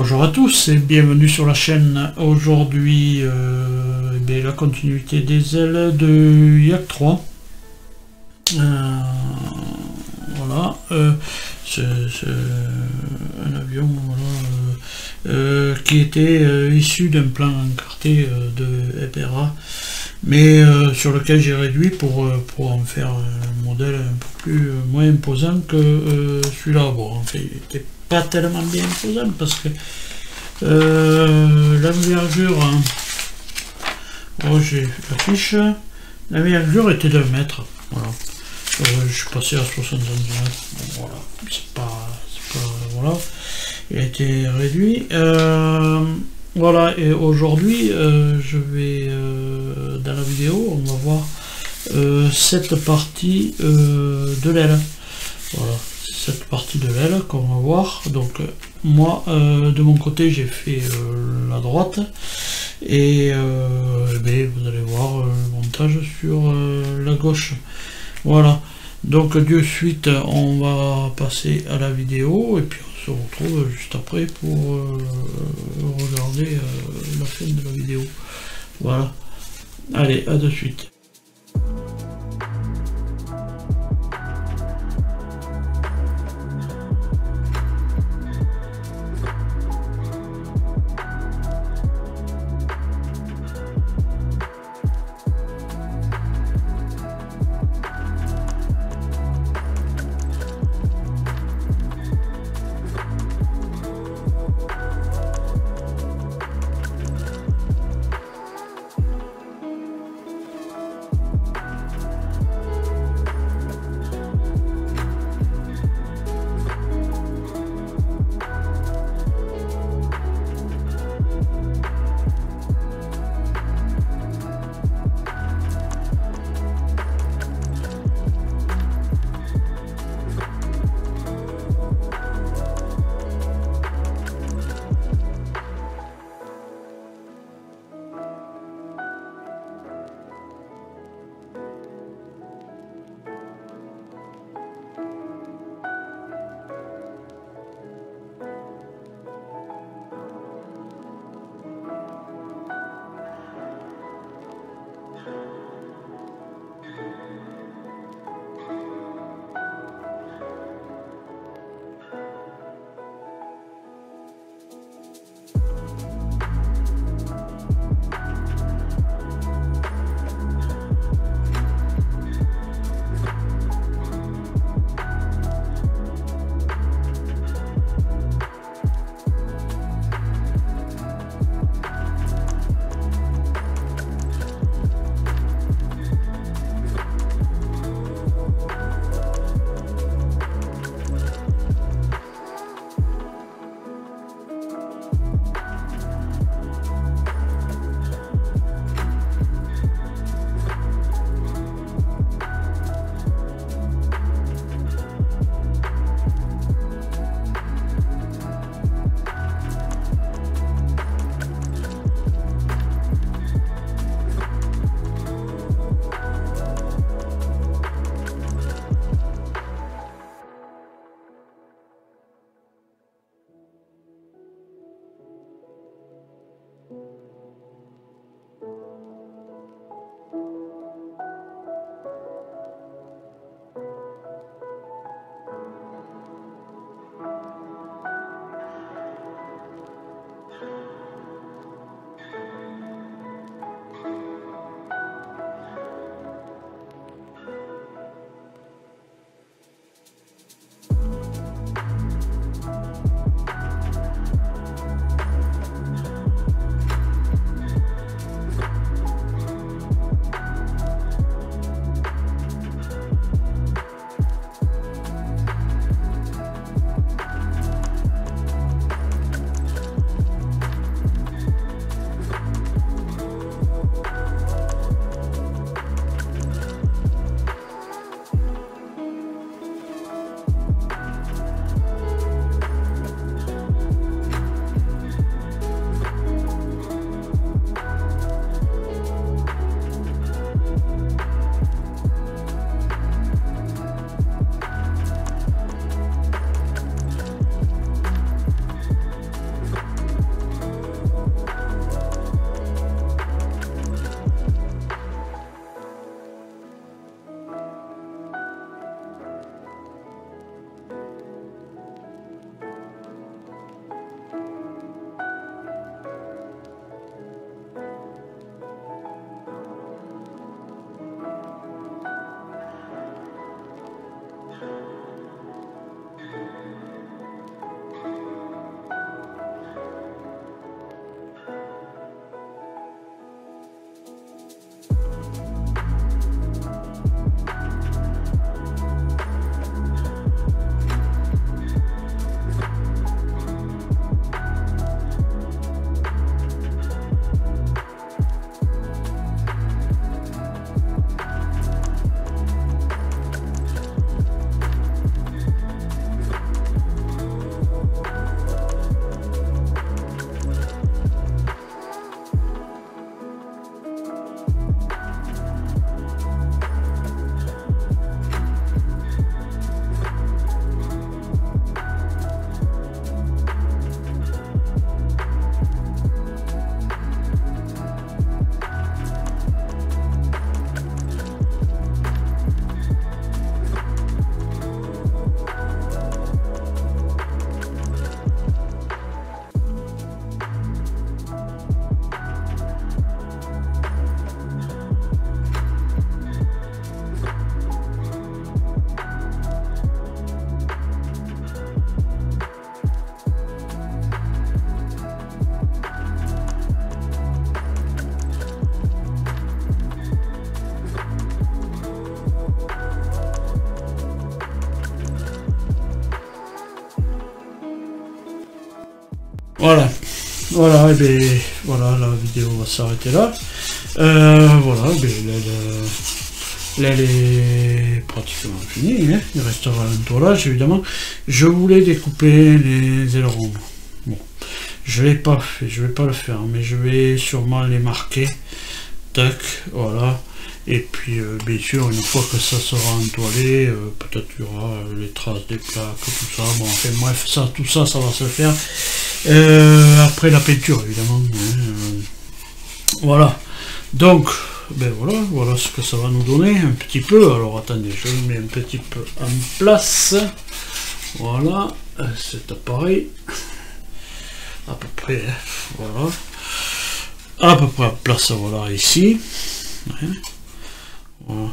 Bonjour à tous et bienvenue sur la chaîne. Aujourd'hui, la continuité des ailes de Yak 3. Voilà, c'est un avion qui était issu d'un plan encarté de FRA, mais sur lequel j'ai réduit pour en faire un modèle un peu plus moins imposant que celui-là. Bon, en fait, il n'était pas tellement bien imposant parce que l'envergure, j'ai la fiche, l'envergure était d'1 mètre. Voilà. Je suis passé à 60 cm. Bon, voilà, c'est pas voilà, il a été réduit. Voilà, et aujourd'hui, je vais dans la vidéo, on va voir cette partie de l'aile. Voilà, cette partie de l'aile qu'on va voir. Donc moi, de mon côté, j'ai fait la droite et vous allez voir le montage sur la gauche. Voilà, donc de suite on va passer à la vidéo et puis on se retrouve juste après pour regarder la fin de la vidéo. Voilà, allez, à de suite. Voilà, et bien, voilà, la vidéo va s'arrêter là. Voilà, l'aile est pratiquement finie, hein. Il restera un toilage, évidemment. Je voulais découper les ailerons. Bon, je l'ai pas fait, je vais pas le faire, mais je vais sûrement les marquer. Tac, voilà. Et puis, bien sûr, une fois que ça sera entoilé, peut-être qu'il y aura les traces des plaques, tout ça. Bon, enfin, bref, ça, tout ça, ça va se faire. Après la peinture, évidemment. Hein, voilà. Donc, ben voilà ce que ça va nous donner, un petit peu. Alors, attendez, je le mets un petit peu en place. Voilà, cet appareil. À peu près, hein, voilà. À peu près en place, voilà, ici. Ouais. Voilà.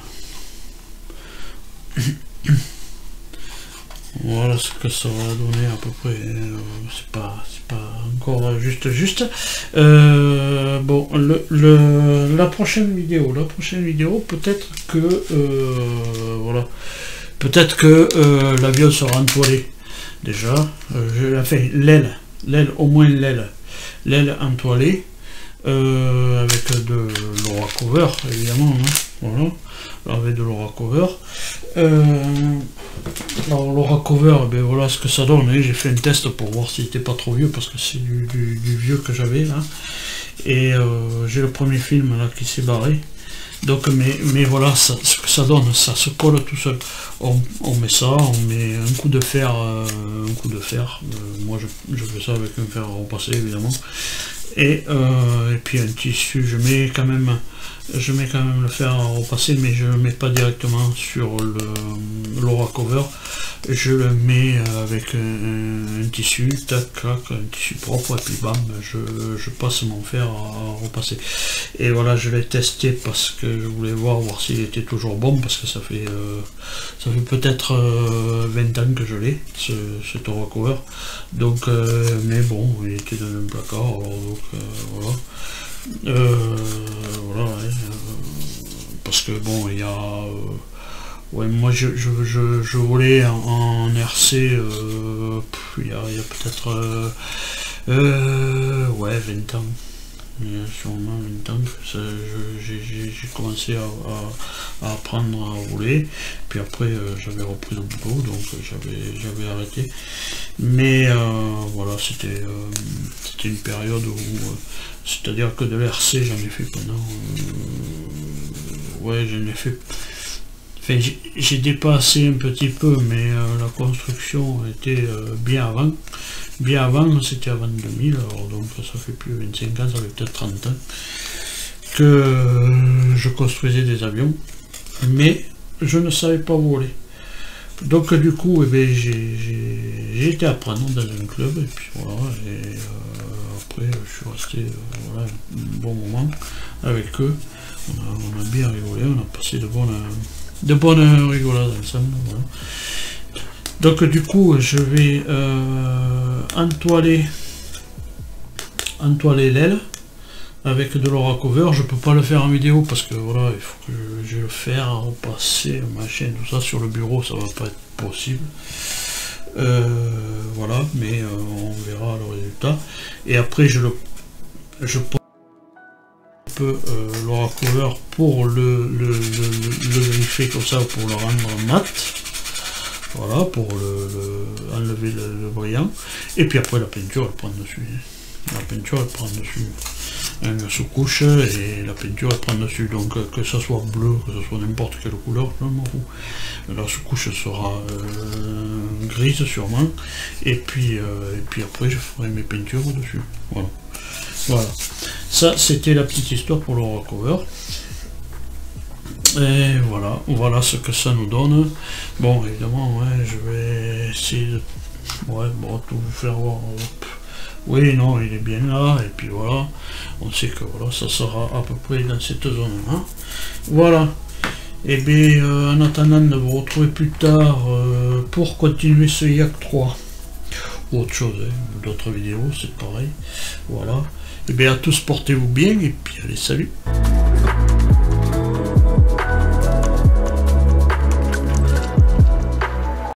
Voilà ce que ça va donner à peu près. C'est pas encore juste. Bon, la prochaine vidéo, peut-être que voilà, peut-être que l'avion sera entoilé déjà. Je l'ai fait l'aile, au moins l'aile entoilée. Avec de l'aura cover évidemment, hein, voilà, avec de l'aura cover. Alors l'aura cover, ben voilà ce que ça donne, hein. J'ai fait un test pour voir s'il n'était pas trop vieux, parce que c'est du vieux que j'avais là, et j'ai le premier film là qui s'est barré. Donc mais voilà ça, ce que ça donne, ça se colle tout seul. On met ça, on met un coup de fer, moi je fais ça avec un fer à repasser évidemment. Et puis un tissu, je mets quand même le fer à repasser, mais je le mets pas directement sur l'aura cover, je le mets avec un tissu, tac, clac, un tissu propre, et puis bam, je passe mon fer à repasser. Et voilà, je l'ai testé parce que je voulais voir s'il était toujours bon, parce que ça fait peut-être 20 ans que je l'ai, cet aura cover. Donc mais bon, il était dans un placard, alors donc voilà. Voilà, ouais, parce que bon, il y a ouais, moi je voulais en RC, il y a peut-être ouais, 20 ans. Il y a sûrement 20 ans que j'ai commencé à apprendre à rouler, puis après j'avais repris le boulot, donc j'avais arrêté. Mais voilà, c'était une période où c'est-à-dire que de l'RC j'en ai fait pendant ouais, j'en ai fait, enfin j'ai dépassé un petit peu, mais la construction était bien avant. Bien avant, c'était avant 2000, alors donc ça fait plus de 25 ans, ça fait peut-être 30 ans que je construisais des avions, mais je ne savais pas voler. Donc du coup, eh bien, j'ai été apprendre dans un club, et puis voilà, et après je suis resté voilà, un bon moment avec eux. On a bien rigolé, on a passé de bonnes rigolades ensemble. Voilà. Donc du coup, je vais entoiler l'aile avec de l'aura cover. Je peux pas le faire en vidéo parce que voilà, il faut que je le fasse repasser, machin, tout ça sur le bureau, ça va pas être possible. Voilà, mais on verra le résultat. Et après je peux l'aura cover pour le griffer comme ça, pour le rendre mat. Voilà, pour enlever le brillant. Et puis après la peinture elle prend dessus. La peinture elle prend dessus. Une sous-couche et la peinture elle prend dessus. Donc que ça soit bleu, que ce soit n'importe quelle couleur, je m'en fous. La sous-couche sera grise sûrement. Et puis après je ferai mes peintures dessus. Voilà. Voilà. Ça c'était la petite histoire pour l'aura cover. Et voilà ce que ça nous donne. Bon, évidemment, ouais, je vais essayer de tout vous faire voir. Oui, non, il est bien là, et puis voilà, on sait que voilà, ça sera à peu près dans cette zone là. Voilà. Et bien, en attendant de vous retrouver plus tard pour continuer ce Yak 3 ou autre chose, hein, d'autres vidéos, c'est pareil. Voilà. Et bien, à tous, portez-vous bien, et puis allez, salut.